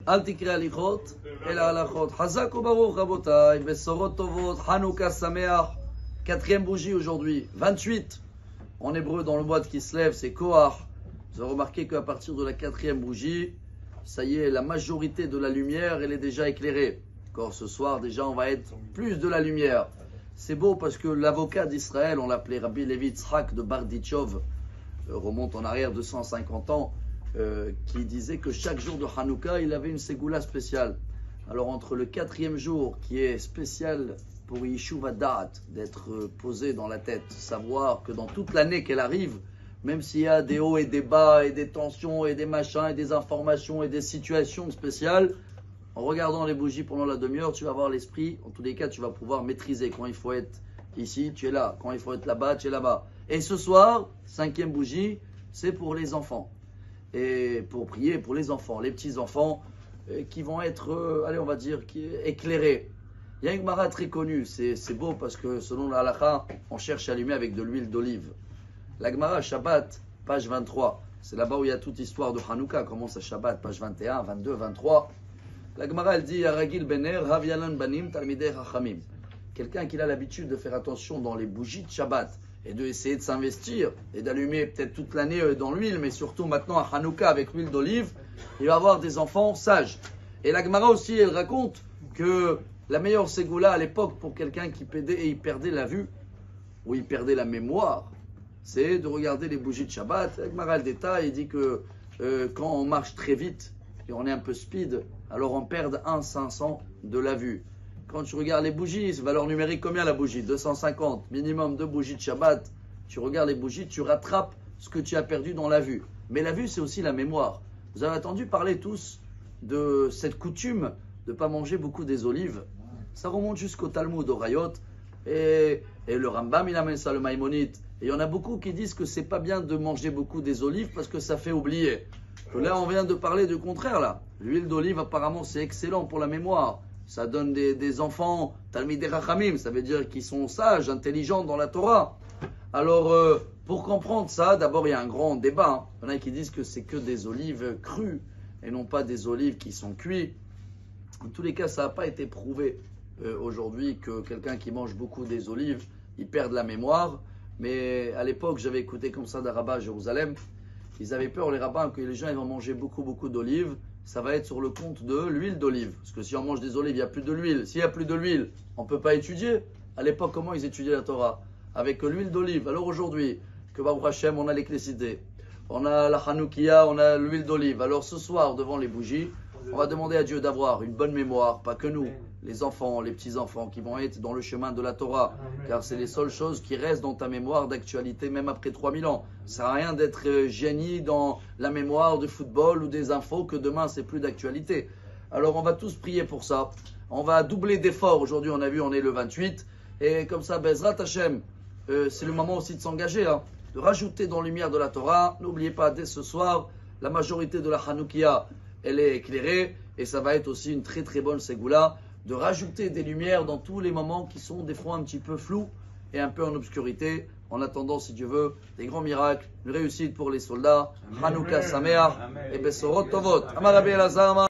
Al tikre alichot, el alachot. Hazak ubaruch rabotai, besorot tovot, Hanouka Sameach. Quatrième bougie aujourd'hui, 28. En hébreu, dans le mois qui se lève, c'est Koach. Vous avez remarqué qu'à partir de la quatrième bougie, ça y est, la majorité de la lumière, elle est déjà éclairée. Encore ce soir, déjà, on va être plus de la lumière. C'est beau parce que l'avocat d'Israël, on l'appelait Rabbi Levi Yitzhak de Bardichov, remonte en arrière de 150 ans, qui disait que chaque jour de Hanouka, il avait une ségoula spéciale. Alors entre le quatrième jour, qui est spécial pour Yishuv Da'at, d'être posé dans la tête, savoir que dans toute l'année qu'elle arrive, même s'il y a des hauts et des bas, et des tensions, et des machins, et des informations, et des situations spéciales, en regardant les bougies pendant la demi-heure, tu vas avoir l'esprit, en tous les cas, tu vas pouvoir maîtriser. Quand il faut être ici, tu es là. Quand il faut être là-bas, tu es là-bas. Et ce soir, cinquième bougie, c'est pour les enfants. Et pour prier pour les enfants, les petits-enfants qui vont être, allez, on va dire, éclairés. Il y a une Gemara très connue, c'est beau parce que selon la halakha, on cherche à allumer avec de l'huile d'olive. La Gemara Shabbat, page 23, c'est là-bas où il y a toute l'histoire de Hanouka, commence à Shabbat, page 21, 22, 23. La Gemara elle dit Aragil Bener, Havyalan Banim, Talmidei Chachamim. Quelqu'un qui a l'habitude de faire attention dans les bougies de Shabbat et d'essayer de s'investir et d'allumer peut-être toute l'année dans l'huile, mais surtout maintenant à Hanouka avec l'huile d'olive, il va avoir des enfants sages. Et la Gemara aussi, elle raconte que la meilleure ségoula à l'époque pour quelqu'un qui perdait la vue ou il perdait la mémoire, c'est de regarder les bougies de Shabbat. La Gemara le détail, il dit que quand on marche très vite et on est un peu speed, alors on perd 1/500 de la vue. Quand tu regardes les bougies, valeur numérique combien la bougie? 250, minimum 2 bougies de Shabbat. Tu regardes les bougies, tu rattrapes ce que tu as perdu dans la vue. Mais la vue, c'est aussi la mémoire. Vous avez entendu parler tous de cette coutume de ne pas manger beaucoup des olives. Ça remonte jusqu'au Talmud, au Rayot. Et le Rambam, il amène ça, le Maïmonide. Et il y en a beaucoup qui disent que c'est pas bien de manger beaucoup des olives parce que ça fait oublier. Que là, on vient de parler du contraire, là. L'huile d'olive, apparemment, c'est excellent pour la mémoire. Ça donne des enfants, Talmidei Chachamim, ça veut dire qu'ils sont sages, intelligents dans la Torah. Alors, pour comprendre ça, d'abord, il y a un grand débat. Il y en a qui disent que c'est que des olives crues et non pas des olives qui sont cuites. En tous les cas, ça n'a pas été prouvé aujourd'hui que quelqu'un qui mange beaucoup des olives, il perd la mémoire. Mais à l'époque, j'avais écouté comme ça d'un rabbin à Jérusalem. Ils avaient peur, les rabbins, que les gens ils vont manger beaucoup d'olives. Ça va être sur le compte de l'huile d'olive. Parce que si on mange des olives, il n'y a plus de l'huile. S'il n'y a plus de l'huile, on ne peut pas étudier. À l'époque, comment ils étudiaient la Torah? Avec l'huile d'olive. Alors aujourd'hui, que Baruch Hashem, on a l'électricité, on a la Hanoukia, on a l'huile d'olive. Alors ce soir, devant les bougies, on va demander à Dieu d'avoir une bonne mémoire, pas que nous, les enfants, les petits-enfants qui vont être dans le chemin de la Torah. Car c'est les seules choses qui restent dans ta mémoire d'actualité, même après 3000 ans. Ça sert à rien d'être génie dans la mémoire du football ou des infos que demain c'est plus d'actualité. Alors on va tous prier pour ça. On va doubler d'efforts. Aujourd'hui on a vu, on est le 28. Et comme ça, Bezrat Hashem, c'est le moment aussi de s'engager, hein, de rajouter dans la lumière de la Torah. N'oubliez pas, dès ce soir, la majorité de la Hanoukia, elle est éclairée. Et ça va être aussi une très bonne ségoula de rajouter des lumières dans tous les moments qui sont des fois un petit peu flous et un peu en obscurité. En attendant, si Dieu veut, des grands miracles, une réussite pour les soldats. Hanouka Sameach et Besorot Tovot. Amar Rabbi Elazar.